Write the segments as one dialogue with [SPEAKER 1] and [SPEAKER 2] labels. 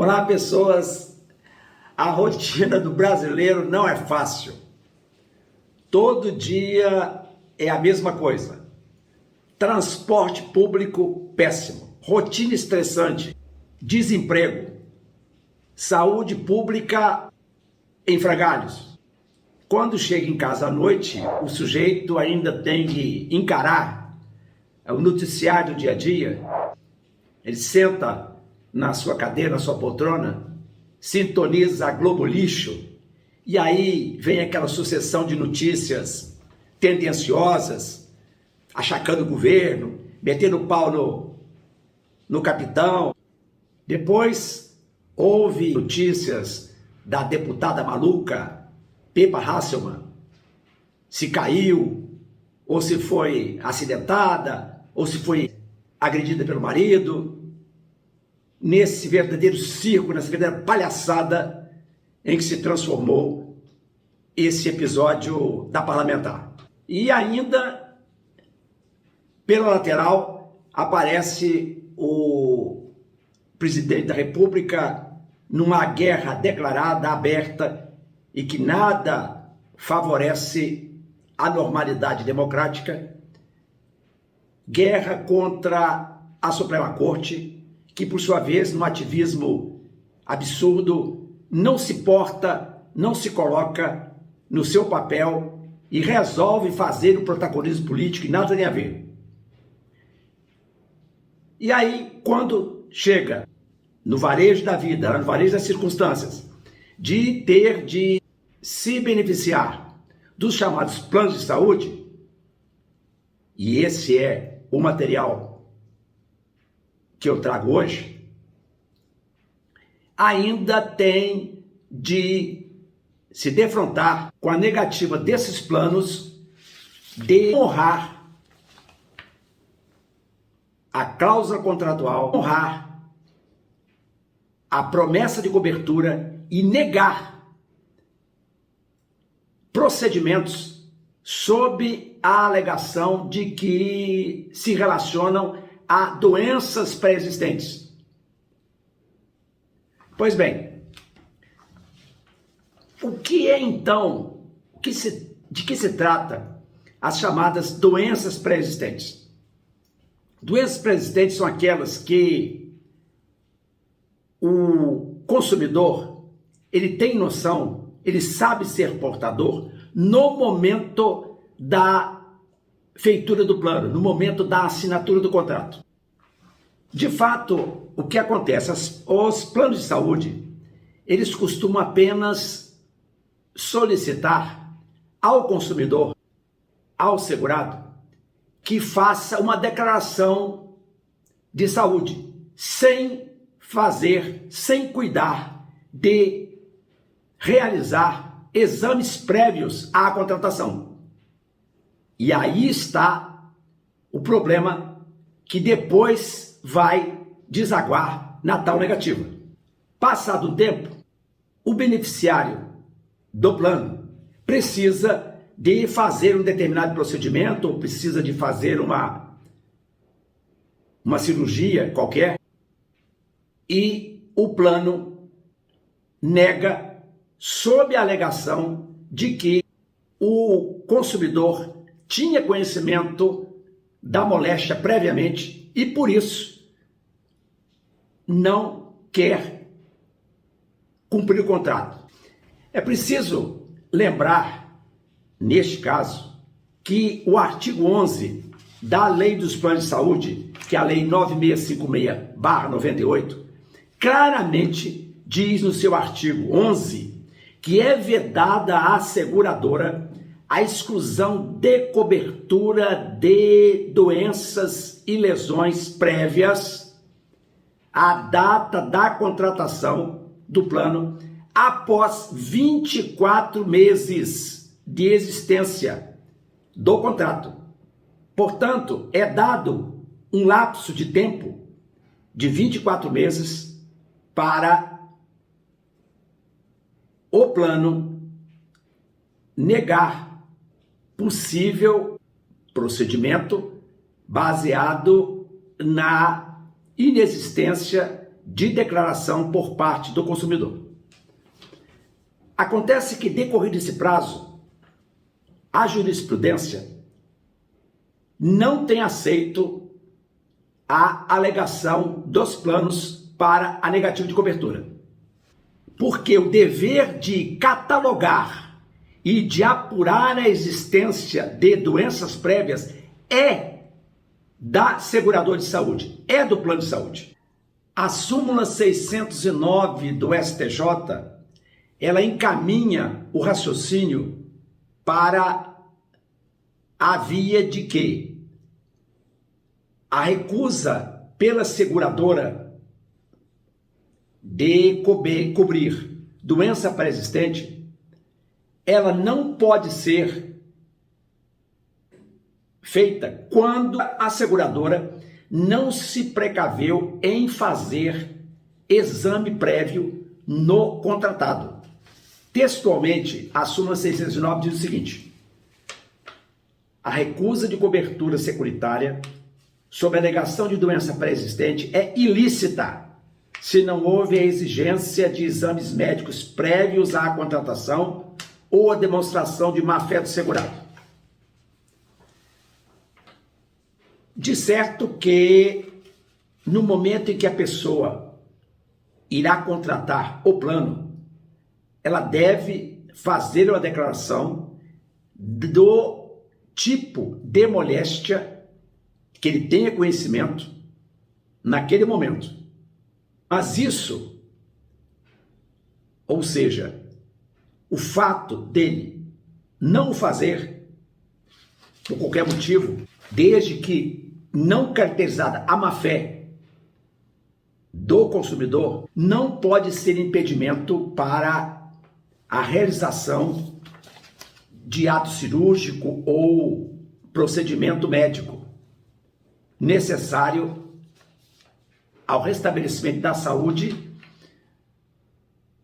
[SPEAKER 1] Olá, pessoas. A rotina do brasileiro não é fácil. Todo dia é a mesma coisa. Transporte público péssimo, rotina estressante, desemprego, saúde pública em frangalhos. Quando chega em casa à noite, o sujeito ainda tem que encarar o noticiário do dia a dia. Ele senta na sua cadeira, na sua poltrona, sintoniza a Globo Lixo, e aí vem aquela sucessão de notícias tendenciosas, achacando o governo, metendo o pau no capitão. Depois houve notícias da deputada maluca, Pepa Hasselmann, se caiu, ou se foi acidentada, ou se foi agredida pelo marido, nesse verdadeiro circo, nessa verdadeira palhaçada em que se transformou esse episódio da parlamentar. E ainda, pela lateral, aparece o presidente da República numa guerra declarada, aberta, e que nada favorece a normalidade democrática, guerra contra a Suprema Corte, que por sua vez, no ativismo absurdo, não se porta, não se coloca no seu papel e resolve fazer o protagonismo político e nada tem a ver. E aí, quando chega no varejo da vida, no varejo das circunstâncias, de ter de se beneficiar dos chamados planos de saúde, e esse é o material que eu trago hoje, ainda tem de se defrontar com a negativa desses planos de honrar a cláusula contratual, honrar a promessa de cobertura e negar procedimentos sob a alegação de que se relacionam a doenças pré-existentes. Pois bem, o que é então, de que se trata as chamadas doenças pré-existentes? Doenças pré-existentes são aquelas que o consumidor, ele tem noção, ele sabe ser portador no momento da feitura do plano, no momento da assinatura do contrato. De fato, o que acontece? Os planos de saúde, eles costumam apenas solicitar ao consumidor, ao segurado, que faça uma declaração de saúde, sem cuidar de realizar exames prévios à contratação. E aí está o problema que depois vai desaguar na tal negativa. Passado o tempo, o beneficiário do plano precisa de fazer um determinado procedimento, ou precisa de fazer uma cirurgia qualquer, e o plano nega sob a alegação de que o consumidor tinha conhecimento da moléstia previamente e, por isso, não quer cumprir o contrato. É preciso lembrar, neste caso, que o artigo 11 da Lei dos Planos de Saúde, que é a Lei 9656/98, claramente diz no seu artigo 11 que é vedada à seguradora a exclusão de cobertura de doenças e lesões prévias à data da contratação do plano após 24 meses de existência do contrato. Portanto, é dado um lapso de tempo de 24 meses para o plano negar possível procedimento baseado na inexistência de declaração por parte do consumidor. Acontece que, decorrido esse prazo, a jurisprudência não tem aceito a alegação dos planos para a negativa de cobertura. Porque o dever de catalogar e de apurar a existência de doenças prévias é da seguradora de saúde, é do plano de saúde. A súmula 609 do STJ, ela encaminha o raciocínio para a via de que a recusa pela seguradora de cobrir doença pré-existente, ela não pode ser feita quando a seguradora não se precaveu em fazer exame prévio no contratado. Textualmente, a súmula 609 diz o seguinte: a recusa de cobertura securitária sob a alegação de doença pré-existente é ilícita se não houve a exigência de exames médicos prévios à contratação ou a demonstração de má-fé do segurado. De certo que, no momento em que a pessoa irá contratar o plano, ela deve fazer uma declaração do tipo de moléstia que ele tenha conhecimento naquele momento. Mas isso, ou seja, o fato dele não o fazer, por qualquer motivo, desde que não caracterizada a má-fé do consumidor, não pode ser impedimento para a realização de ato cirúrgico ou procedimento médico necessário ao restabelecimento da saúde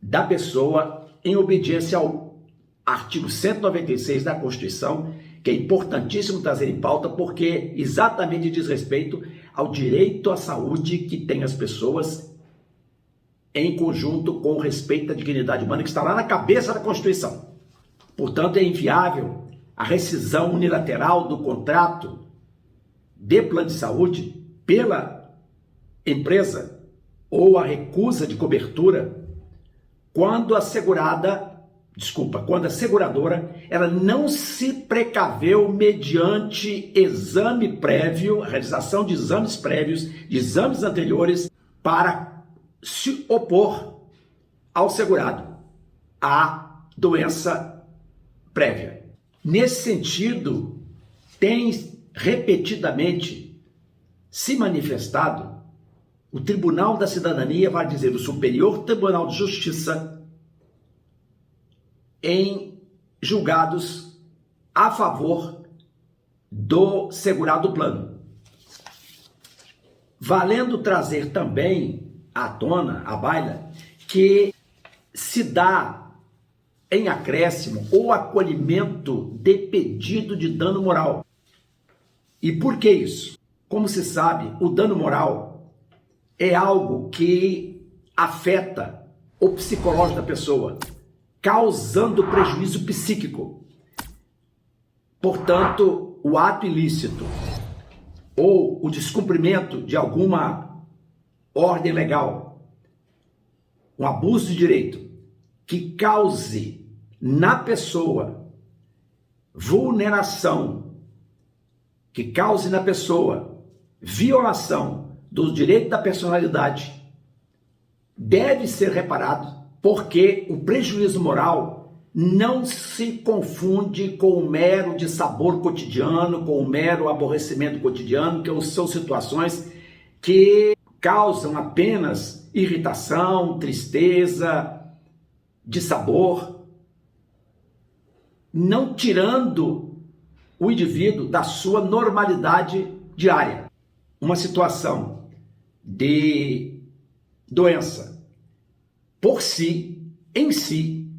[SPEAKER 1] da pessoa em obediência ao artigo 196 da Constituição, que é importantíssimo trazer em pauta porque exatamente diz respeito ao direito à saúde que tem as pessoas em conjunto com o respeito à dignidade humana, que está lá na cabeça da Constituição. Portanto, é inviável a rescisão unilateral do contrato de plano de saúde pela empresa ou a recusa de cobertura quando a seguradora ela não se precaveu mediante exame prévio, a realização de exames prévios, de exames anteriores para se opor ao segurado à doença prévia. Nesse sentido, tem repetidamente se manifestado o Tribunal da Cidadania, vai dizer, o Superior Tribunal de Justiça, em julgados a favor do segurado plano. Valendo trazer também à tona, à baila, que se dá em acréscimo ou acolhimento de pedido de dano moral. E por que isso? Como se sabe, o dano moral é algo que afeta o psicológico da pessoa, causando prejuízo psíquico. Portanto, o ato ilícito ou o descumprimento de alguma ordem legal, um abuso de direito que cause na pessoa vulneração, que cause na pessoa violação do direito da personalidade, deve ser reparado, porque o prejuízo moral não se confunde com o mero dissabor cotidiano, com o mero aborrecimento cotidiano, que são situações que causam apenas irritação, tristeza, dissabor, não tirando o indivíduo da sua normalidade diária. Uma situação de doença, por si, em si,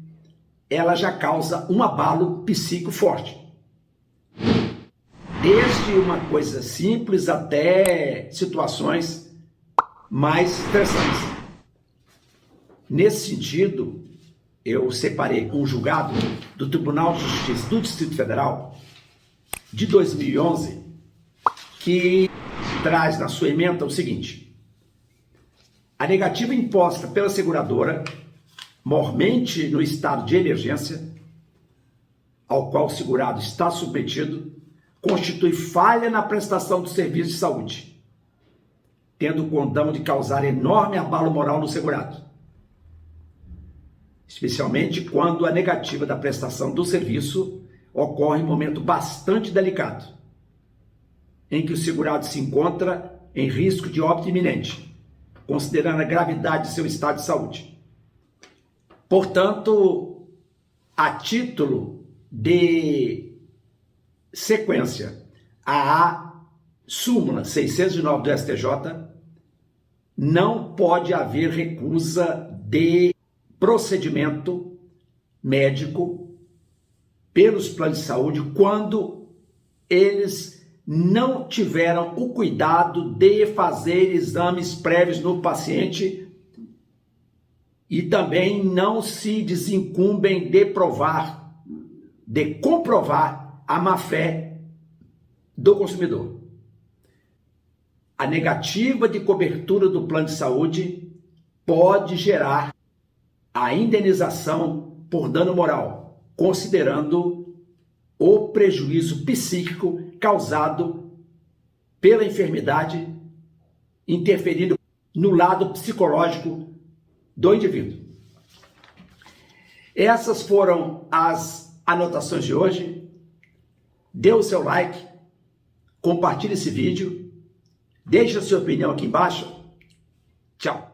[SPEAKER 1] ela já causa um abalo psíquico forte. Desde uma coisa simples até situações mais estressantes. Nesse sentido, eu separei um julgado do Tribunal de Justiça do Distrito Federal de 2011, que traz na sua ementa o seguinte: a negativa imposta pela seguradora, mormente no estado de emergência, ao qual o segurado está submetido, constitui falha na prestação do serviço de saúde, tendo o condão de causar enorme abalo moral no segurado, especialmente quando a negativa da prestação do serviço ocorre em momento bastante delicado, em que o segurado se encontra em risco de óbito iminente, considerando a gravidade de seu estado de saúde. Portanto, a título de sequência, a súmula 609 do STJ, não pode haver recusa de procedimento médico pelos planos de saúde quando eles não tiveram o cuidado de fazer exames prévios no paciente e também não se desincumbem de comprovar a má-fé do consumidor. A negativa de cobertura do plano de saúde pode gerar a indenização por dano moral, considerando o prejuízo psíquico causado pela enfermidade, interferindo no lado psicológico do indivíduo. Essas foram as anotações de hoje. Dê o seu like, compartilhe esse vídeo, deixe a sua opinião aqui embaixo. Tchau!